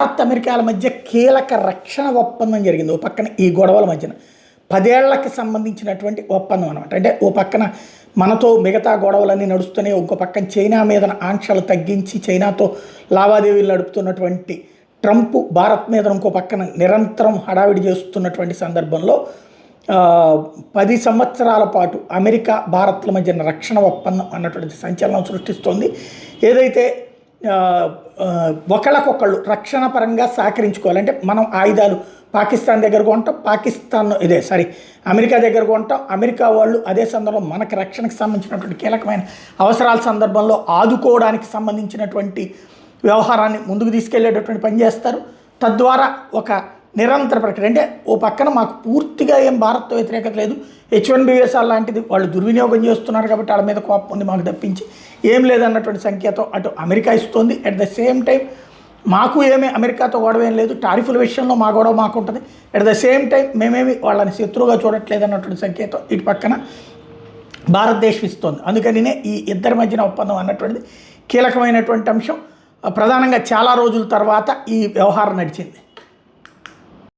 భారత్ అమెరికాల మధ్య కీలక రక్షణ ఒప్పందం జరిగింది. ఓ పక్కన ఈ గొడవల మధ్యన 10 ఏళ్లకి సంబంధించినటువంటి ఒప్పందం అనమాట. అంటే ఓ పక్కన మనతో మిగతా గొడవలన్నీ నడుస్తున్నాయి, ఇంకో పక్కన చైనా మీద ఆంక్షలు తగ్గించి చైనాతో లావాదేవీలు నడుపుతున్నటువంటి ట్రంప్ భారత్ మీద ఇంకో పక్కన నిరంతరం హడావిడి చేస్తున్నటువంటి సందర్భంలో 10 సంవత్సరాల పాటు అమెరికా భారత్ల మధ్యన రక్షణ ఒప్పందం అన్నటువంటి సంచలనం సృష్టిస్తోంది. ఏదైతే ఒకళ్ళకొకళ్ళు రక్షణ పరంగా సహకరించుకోవాలంటే మనం ఆయుధాలు పాకిస్తాన్ దగ్గర కొంటాం, అమెరికా దగ్గర కొంటాం, అమెరికా వాళ్ళు అదే సందర్భంలో మనకి రక్షణకు సంబంధించినటువంటి కీలకమైన అవసరాల సందర్భంలో ఆదుకోవడానికి సంబంధించినటువంటి వ్యవహారాన్ని ముందుకు తీసుకెళ్లేటటువంటి పని చేస్తారు. తద్వారా ఒక నిరంతర ప్రక్రియ. అంటే ఓ పక్కన మాకు పూర్తిగా ఏం భారత్తో వ్యతిరేకత లేదు, H1B వీసా లాంటిది వాళ్ళు దుర్వినియోగం చేస్తున్నారు కాబట్టి వాళ్ళ మీద కోపం ఉంది, మాకు తప్పించి ఏం లేదన్నటువంటి సంకేతం అటు అమెరికా ఇస్తుంది. అట్ ద సేమ్ టైం మాకు ఏమీ అమెరికాతో గొడవ ఏం లేదు, టారిఫ్ల విషయంలో మా గొడవ మాకు ఉంటుంది. అట్ ద సేమ్ టైం మేమేమి వాళ్ళని శత్రువుగా చూడట్లేదు అన్నటువంటి సంకేతం ఇటు పక్కన భారతదేశం ఇస్తుంది. అందుకనినే ఈ ఇద్దరి మధ్యన ఒప్పందం అన్నటువంటిది కీలకమైనటువంటి అంశం. ప్రధానంగా చాలా రోజుల తర్వాత ఈ వ్యవహారం నడిచింది.